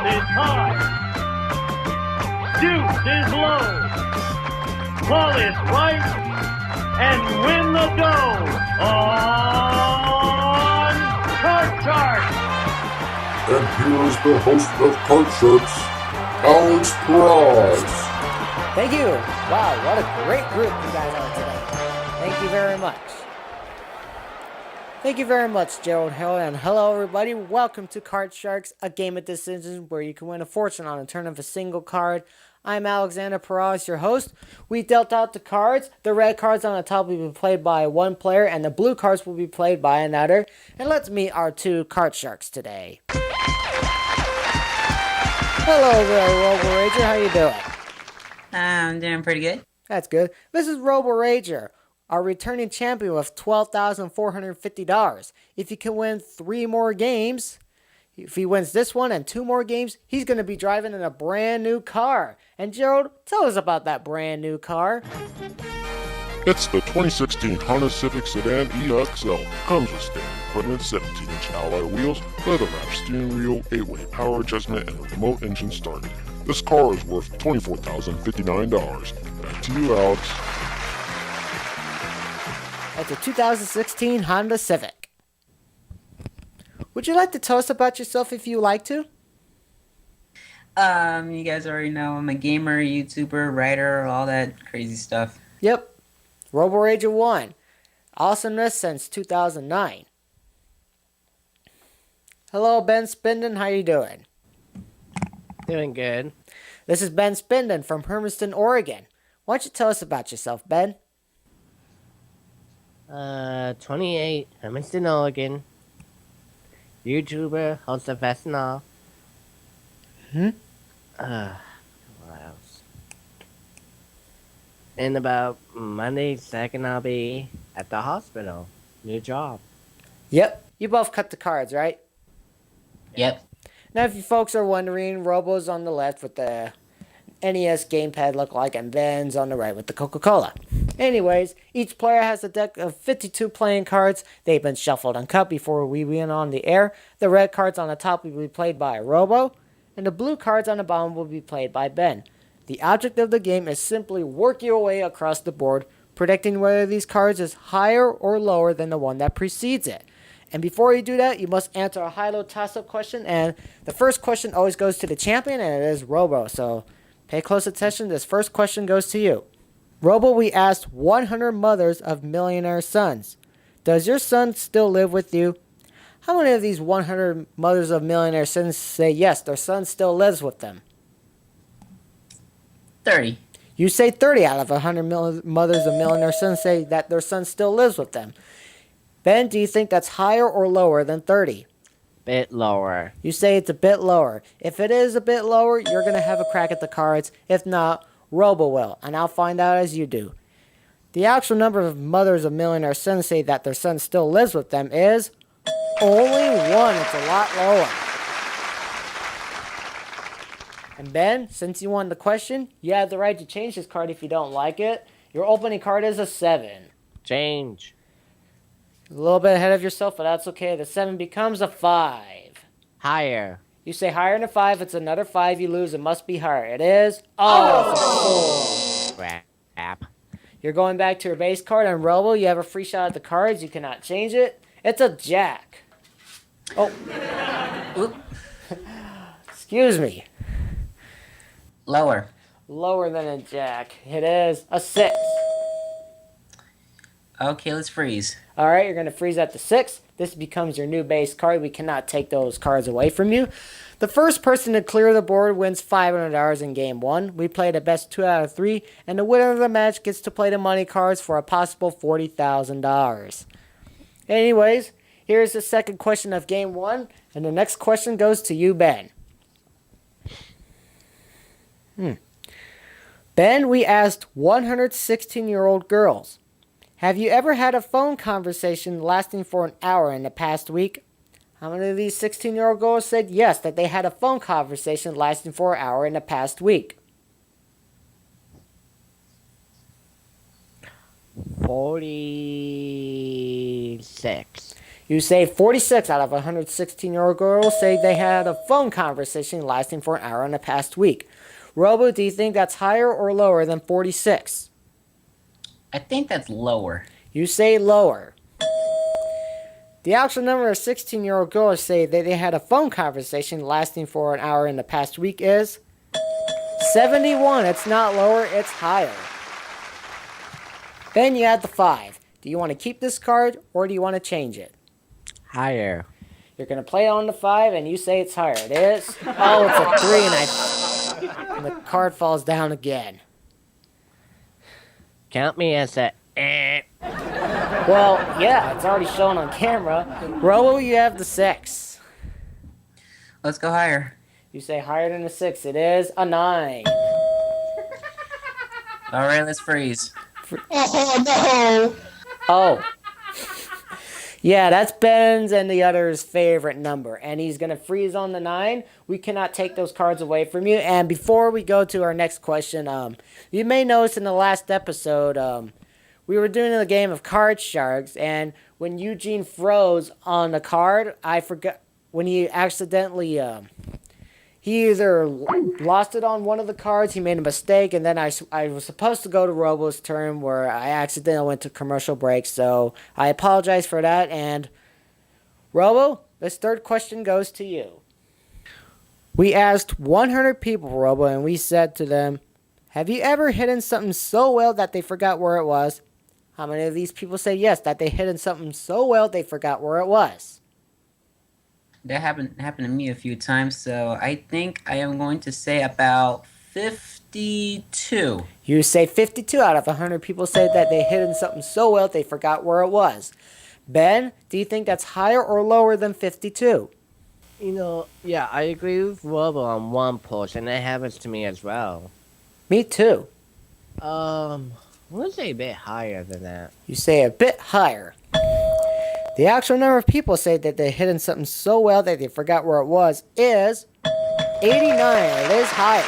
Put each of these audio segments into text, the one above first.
is high. Deuce is low. Ball is right. And win the dough on Card Shark. And here's the host of Card Sharks, Alex Price. Thank you. Wow, what a great group you guys are today. Thank you very much. Thank you very much, Gerald Hill, and hello everybody. Welcome to Card Sharks, a game of decisions where you can win a fortune on a turn of a single card. I'm Alexander Perez, your host. We dealt out the cards. The red cards on the top will be played by one player, and the blue cards will be played by another. And let's meet our two Card Sharks today. Hello there, Robo Rager. How you doing? I'm doing pretty good. That's good. This is Robo Rager, our returning champion with $12,450. If he can win 3 more games, if he wins this one and 2 more games, he's going to be driving in a brand new car. And Gerald, tell us about that brand new car. It's the 2016 Honda Civic Sedan EXL. Comes with standard equipment, 17-inch alloy wheels, leather-wrapped steering wheel, 8-way power adjustment, and a remote engine start. This car is worth $24,059. Back to you, Alex. That's a 2016 Honda Civic. Would you like to tell us about yourself if you like to? You guys already know I'm a gamer, YouTuber, writer, all that crazy stuff. Yep. Robo Rager 1. Awesomeness since 2009. Hello, Ben Spinden. How you doing? Doing good. This is Ben Spinden from Hermiston, Oregon. Why don't you tell us about yourself, Ben? 28, Hermiston, Oregon. YouTuber, host of SNL. What else? And about Monday, 2nd, I'll be at the hospital. New job. Yep. You both cut the cards, right? Yep. Now, if you folks are wondering, Robo's on the left with the NES gamepad look like, and Ben's on the right with the Coca-Cola. Anyways, each player has a deck of 52 playing cards. They've been shuffled and cut before we went on the air. The red cards on the top will be played by Robo, and the blue cards on the bottom will be played by Ben. The object of the game is simply work your way across the board, predicting whether these cards is higher or lower than the one that precedes it. And before you do that, you must answer a high-low toss-up question, and the first question always goes to the champion, and it is Robo. So pay close attention. This first question goes to you. Robo, we asked 100 mothers of millionaire sons. Does your son still live with you? How many of these 100 mothers of millionaire sons say yes, their son still lives with them? 30. You say 30 out of 100 mothers of millionaire sons say that their son still lives with them. Ben, do you think that's higher or lower than 30? Bit lower. You say it's a bit lower. If it is a bit lower, you're going to have a crack at the cards. If not, Robo will, and I'll find out as you do. The actual number of mothers of millionaire sons say that their son still lives with them is only 1. It's a lot lower. And Ben, since you won the question, you have the right to change this card if you don't like it. Your opening card is a 7. Change. A little bit ahead of yourself, but that's okay. The 7 becomes a 5. Higher. You say higher than a 5. It's another 5 you lose. It must be higher. It is. Oh, it's a 4. Crap. You're going back to your base card. On Robo, you have a free shot at the cards. You cannot change it. It's a Jack. Oh. Oop. Excuse me. Lower. Lower than a Jack. It is a 6. Okay, let's freeze. All right, you're going to freeze at the 6. This becomes your new base card. We cannot take those cards away from you. The first person to clear the board wins $500 in game 1. We play the best 2 out of 3, and the winner of the match gets to play the money cards for a possible $40,000. Anyways, here's the second question of game 1, and the next question goes to you, Ben. Ben, we asked 116-year-old girls, have you ever had a phone conversation lasting for an hour in the past week? How many of these 16-year-old girls said yes, that they had a phone conversation lasting for an hour in the past week? 46. You say 46 out of 100 16-year-old girls say they had a phone conversation lasting for an hour in the past week. Robo, do you think that's higher or lower than 46? I think that's lower. You say lower. The actual number of 16-year-old girls say that they had a phone conversation lasting for an hour in the past week is 71. It's not lower, it's higher. Then you add the 5. Do you want to keep this card or do you want to change it? Higher. You're going to play on the 5 and you say it's higher. It is? Oh, it's a 3 and the card falls down again. Count me as a Well, yeah, it's already shown on camera. Robo, you have the 6. Let's go higher. You say higher than a 6. It is a 9. All right, let's freeze. Oh no! Oh. Yeah, that's Ben's and the other's favorite number. And he's going to freeze on the 9. We cannot take those cards away from you. And before we go to our next question, you may notice in the last episode, we were doing a game of Card Sharks. And when Eugene froze on the card, I forgot when he accidentally... he either lost it on one of the cards, he made a mistake, and then I was supposed to go to Robo's turn where I accidentally went to commercial break, so I apologize for that. And Robo, this third question goes to you. We asked 100 people, Robo, and we said to them, have you ever hidden something so well that they forgot where it was? How many of these people say yes, that they hidden something so well they forgot where it was? That happened to me a few times, so I think I am going to say about 52. You say 52 out of 100 people say that they hidden something so well they forgot where it was. Ben, do you think that's higher or lower than 52? You know, yeah, I agree with Robo on one portion. That happens to me as well. Me too. I'm gonna say a bit higher than that. You say a bit higher. The actual number of people say that they hidden something so well that they forgot where it was is 89. It is higher.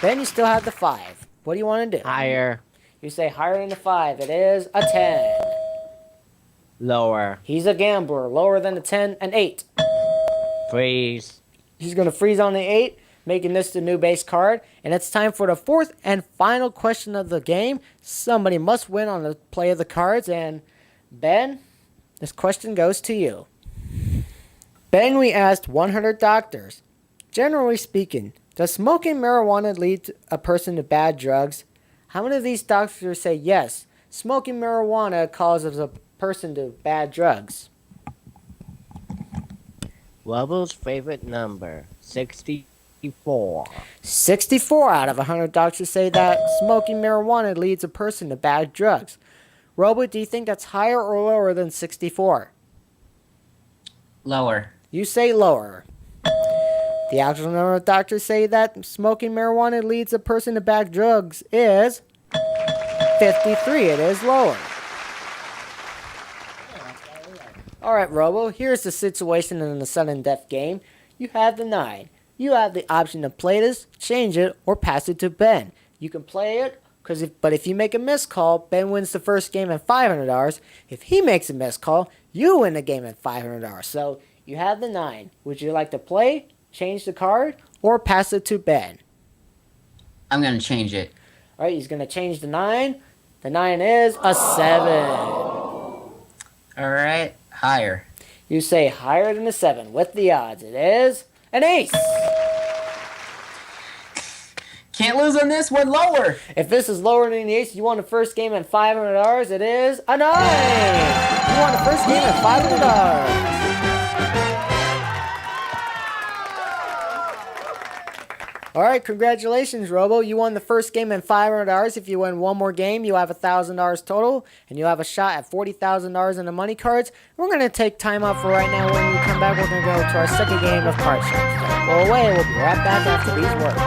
Then you still have the 5. What do you want to do? Higher. You say higher than the 5. It is a 10. Lower. He's a gambler. Lower than the 10, an 8. Freeze. He's going to freeze on the 8, making this the new base card. And it's time for the fourth and final question of the game. Somebody must win on the play of the cards. And Ben, this question goes to you. Ben, we asked 100 doctors. Generally speaking, does smoking marijuana lead a person to bad drugs? How many of these doctors say yes, smoking marijuana causes a person to bad drugs? Robo's favorite number, 64. 64 out of 100 doctors say that smoking marijuana leads a person to bad drugs. Robo, do you think that's higher or lower than 64? Lower. You say lower. The actual number of doctors say that smoking marijuana leads a person to bad drugs is 53. It is lower. Alright, Robo, here's the situation in the sudden death game. You have the 9. You have the option to play this, change it, or pass it to Ben. You can play it, but if you make a missed call, Ben wins the first game at $500. If he makes a missed call, you win the game at $500. So you have the 9. Would you like to play, change the card, or pass it to Ben? I'm going to change it. Alright, he's going to change the 9. The 9 is a 7. Alright, higher. You say higher than a 7. With the odds, it is an ace. Can't lose on this one. Lower. If this is lower than the ace, you won the first game at $500. It is a 9. You won the first game at $500. All right, congratulations, Robo. You won the first game at $500. If you win one more game, you have $1,000 total, and you have a shot at $40,000 in the money cards. We're going to take time out for right now. When we come back, we're going to go to our second game of Card Sharks. Don't go away. We'll be right back after these words.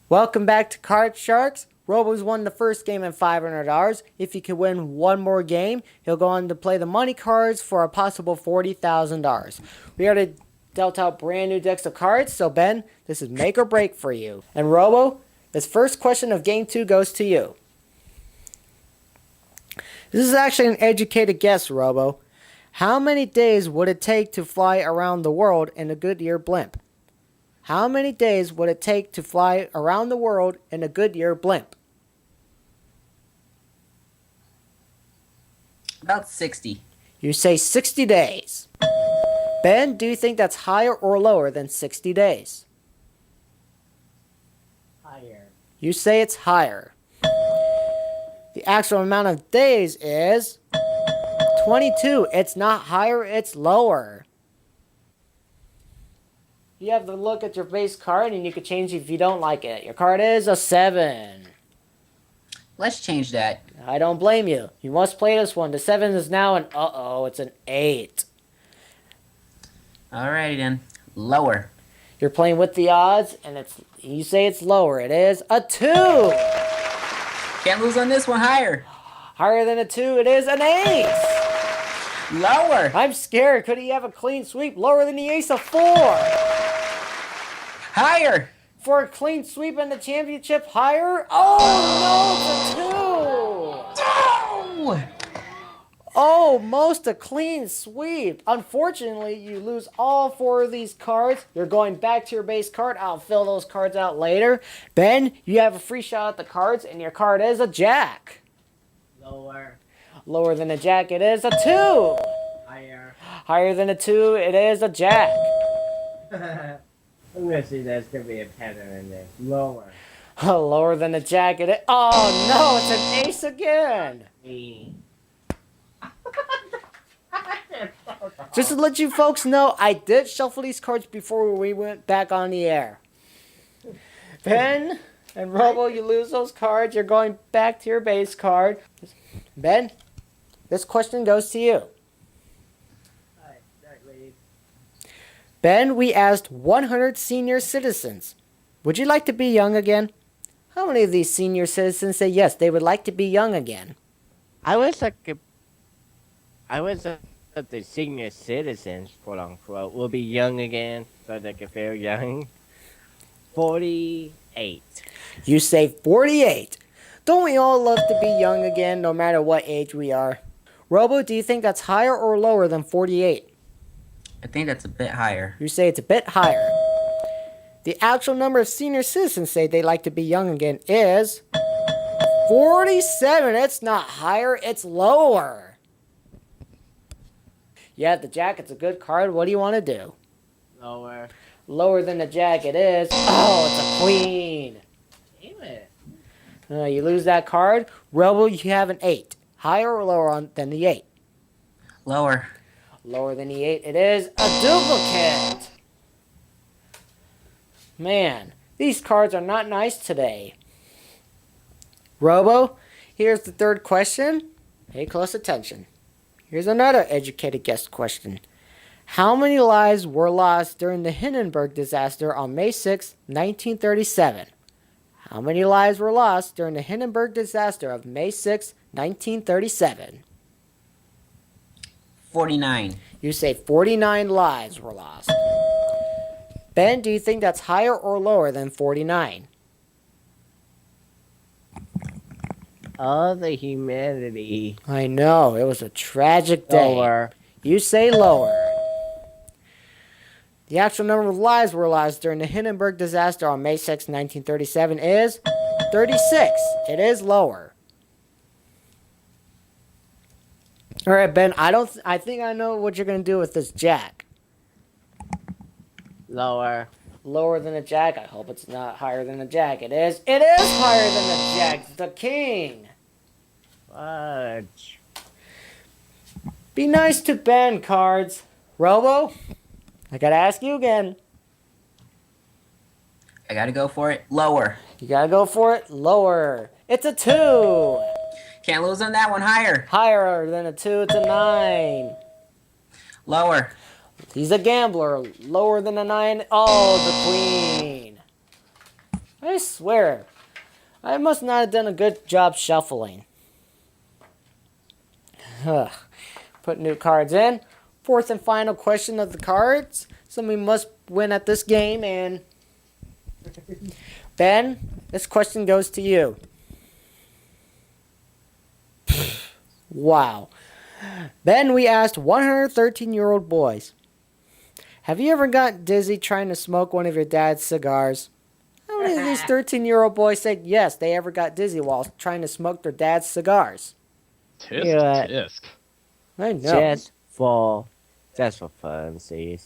Welcome back to Card Sharks. Robo's won the first game at $500. If he can win one more game, he'll go on to play the money cards for a possible $40,000. We already dealt out brand new decks of cards, so Ben, this is make or break for you. And Robo, this first question of game 2 goes to you. This is actually an educated guess, Robo. How many days would it take to fly around the world in a Goodyear blimp? How many days would it take to fly around the world in a Goodyear blimp? About 60. You say 60 days. Ben, do you think that's higher or lower than 60 days? Higher. You say it's higher. The actual amount of days is 22. It's not higher, it's lower. You have to look at your base card and you can change if you don't like it. Your card is a 7. Let's change that. I don't blame you. You must play this one. The 7 is now an it's an 8. Alrighty then. Lower. You're playing with the odds and you say it's lower. It is a 2. Can't lose on this one. Higher. Higher than a 2, it is an ace. Lower. I'm scared. Could he have a clean sweep? Lower than the ace of 4. Higher. For a clean sweep in the championship, higher? Oh, no, it's a 2. No. Almost a clean sweep. Unfortunately, you lose all 4 of these cards. You're going back to your base card. I'll fill those cards out later. Ben, you have a free shot at the cards, and your card is a jack. Lower. Lower than a jack, it is a 2. Higher. Higher than a 2, it is a jack. I'm gonna see there's gonna be a pattern in this. Lower. Lower than a jack, it is... Oh, no, it's an ace again. Me. Just to let you folks know, I did shuffle these cards before we went back on the air. Ben and Robo, you lose those cards. You're going back to your base card. Ben, this question goes to you. Ben, we asked 100 senior citizens, would you like to be young again? How many of these senior citizens say yes, they would like to be young again? I wish that the senior citizens, quote unquote, will be young again so they can feel young. 48. You say 48. Don't we all love to be young again, no matter what age we are? Robo, do you think that's higher or lower than 48? I think that's a bit higher. You say it's a bit higher. The actual number of senior citizens say they like to be young again is 47. It's not higher, it's lower. Yeah, the jack, it's a good card. What do you want to do? Lower. Lower than the jack it is. Oh, it's a queen. Damn it. You lose that card. Robo, you have an 8. Higher or lower than the 8? Lower. Lower than the 8, it is a duplicate. Man, these cards are not nice today. Robo, here's the third question. Pay close attention. Here's another educated guess question. How many lives were lost during the Hindenburg disaster on May 6, 1937? How many lives were lost during the Hindenburg disaster of May 6, 1937? 49. You say 49 lives were lost. Ben, do you think that's higher or lower than 49? All the humanity. I know, it was a tragic day. Lower. You say lower. The actual number of lives were lost during the Hindenburg disaster on May 6, 1937 is 36. It is lower. All right, Ben, I think I know what you're going to do with this jack. Lower. Lower than a jack. I hope it's not higher than a jack. It is. It is higher than the jack. The king. Fudge. Be nice to Ben, cards. Robo, I gotta ask you again. I gotta go for it. Lower. You gotta go for it. Lower. It's a 2. Can't lose on that one. Higher. Higher than a 2. It's a 9. Lower. He's a gambler. Lower than a 9. Oh, the queen. I swear, I must not have done a good job shuffling. Put new cards in. Fourth and final question of the cards. Somebody must win at this game, and Ben, this question goes to you. Wow. Then we asked 113-year-old boys, have you ever gotten dizzy trying to smoke one of your dad's cigars? How many of these 13-year-old boys said yes, they ever got dizzy while trying to smoke their dad's cigars? Tisk, Yeah. tisk. I know. Just for funsies.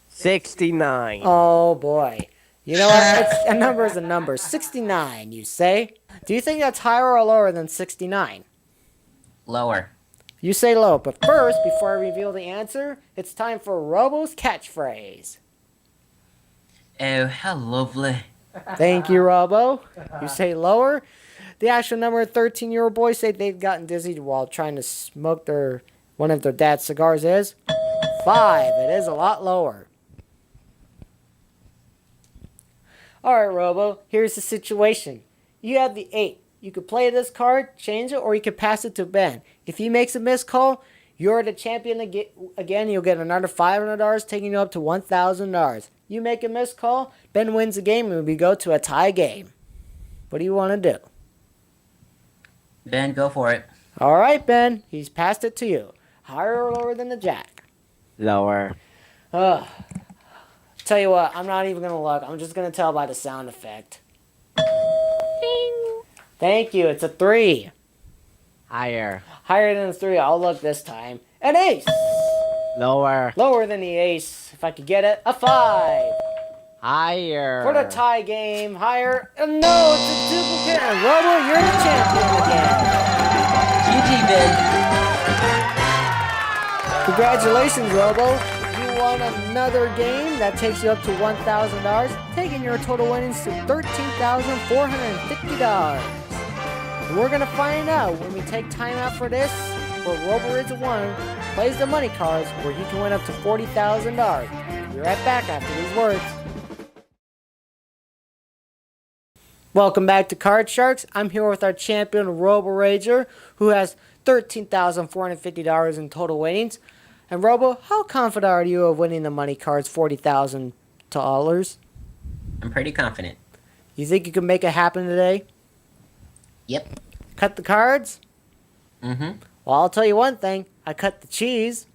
69. Oh boy. You know what? A number is a number. 69, you say? Do you think that's higher or lower than 69? Lower. You say low, but first, before I reveal the answer, it's time for Robo's catchphrase. Oh, how lovely. Thank you, Robo. You say lower. The actual number of 13-year-old boys say they've gotten dizzy while trying to smoke one of their dad's cigars is 5. It is a lot lower. Alright, Robo, here's the situation. You have the 8. You could play this card, change it, or you could pass it to Ben. If he makes a missed call, you're the champion again. You'll get another $500, taking you up to $1,000. You make a missed call, Ben wins the game, and we go to a tie game. What do you want to do? Ben, go for it. Alright, Ben. He's passed it to you. Higher or lower than the jack? Lower. Tell you what, I'm not even going to look. I'm just going to tell by the sound effect. Ding. Thank you. It's a 3. Higher. Higher than a 3. I'll look this time. An ace. Lower. Lower than the ace. If I could get it. A 5. Higher. For the tie game. Higher. No, it's a duplicate. And Robo, you're the champion again. GG, Ben. Congratulations, Robo. You won another game that takes you up to $1,000, taking your total winnings to $13,450. We're going to find out when we take time out for this, where Robo Ridge 1 plays the money cards where he can win up to $40,000. Be right back after these words. Welcome back to Card Sharks. I'm here with our champion, Robo Rager, who has $13,450 in total winnings. And Robo, how confident are you of winning the money cards, $40,000? I'm pretty confident. You think you can make it happen today? Yep. Cut the cards? Mm-hmm. Well, I'll tell you one thing. I cut the cheese.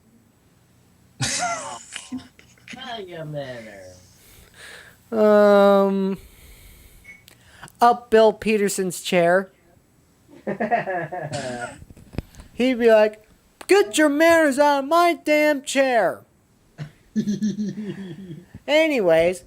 Up Bill Peterson's chair. He'd be like, get your manners out of my damn chair. Anyways,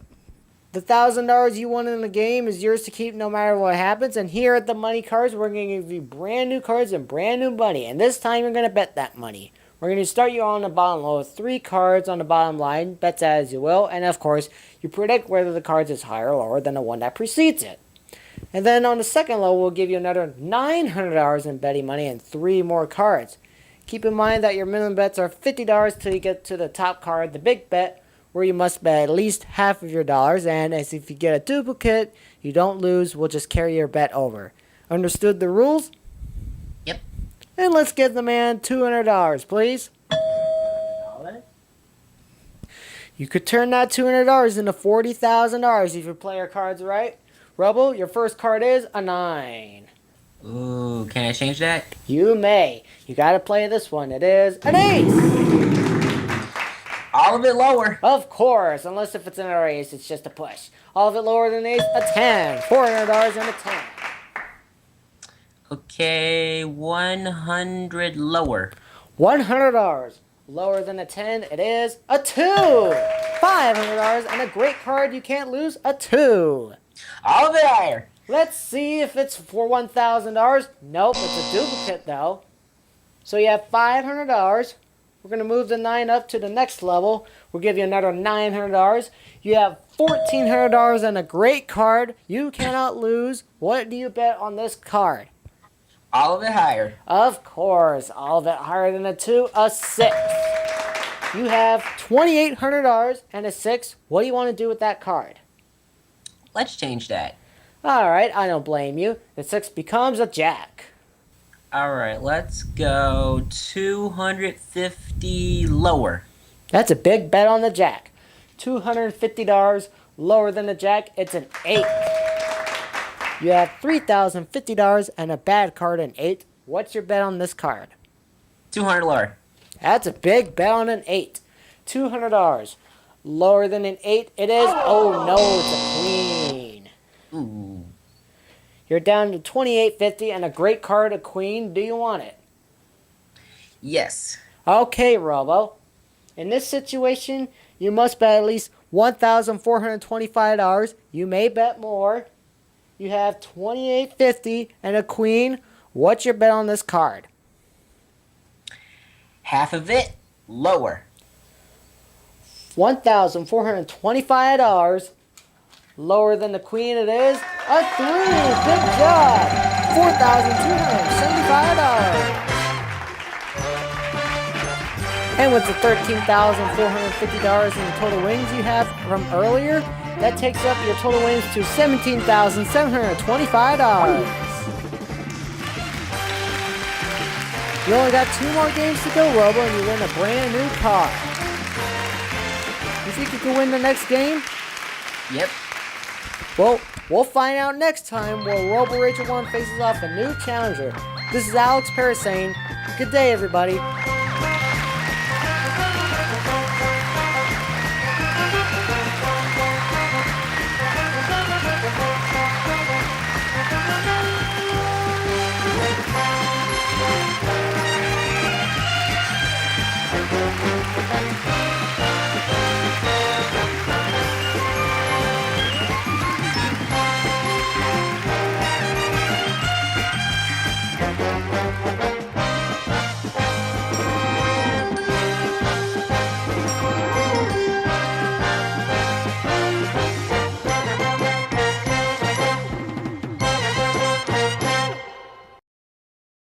the $1,000 you won in the game is yours to keep no matter what happens. And here at the money cards, we're going to give you brand new cards and brand new money. And this time you're going to bet that money. We're going to start you on the bottom low with 3 cards on the bottom line. Bets as you will. And of course, you predict whether the cards is higher or lower than the one that precedes it. And then on the second low, we'll give you another $900 in betting money and 3 more cards. Keep in mind that your minimum bets are $50 till you get to the top card, the big bet, where you must bet at least half of your dollars. And as if you get a duplicate, you don't lose, we'll just carry your bet over. Understood the rules? Yep. And let's give the man $200, please. You could turn that $200 into $40,000 if you play your cards right. Robo, your first card is a 9. Ooh, can I change that? You may. You gotta play this one. It is an ace. All of it lower. Of course, unless if it's another ace, it's just a push. All of it lower than ace, a 10. $400 and a 10. Okay, 100 lower. $100 lower than a 10. It is a 2. $500 and a great card you can't lose, a 2. All of it higher. Let's see if it's for $1,000. Nope, it's a duplicate though. So you have $500. We're going to move the 9 up to the next level. We'll give you another $900. You have $1,400 and a great card. You cannot lose. What do you bet on this card? All of it higher. Of course, all of it higher than a 2, a 6. You have $2,800 and a 6. What do you want to do with that card? Let's change that. Alright, I don't blame you. The 6 becomes a jack. Alright, let's go 250 lower. That's a big bet on the jack. $250 lower than the jack. It's an 8. You have $3,050 and a bad card, an 8. What's your bet on this card? 200 lower. That's a big bet on an 8. $200. Lower than an 8 it is. Oh no, it's a queen. Ooh. You're down to $28.50 and a great card, a queen. Do you want it? Yes. Okay, Robo. In this situation, you must bet at least $1,425. You may bet more. You have $28.50 and a queen. What's your bet on this card? Half of it lower. $1,425. Lower than the queen it is. A 3. Good job. $4,275. And with the $13,450 in the total winnings you have from earlier, that takes up your total winnings to $17,725. You only got 2 more games to go, Robo, and you win a brand new car. You think you can win the next game? Yep. Well, we'll find out next time where Robo Ranger 1 faces off a new challenger. This is Alex Paris saying, good day, everybody.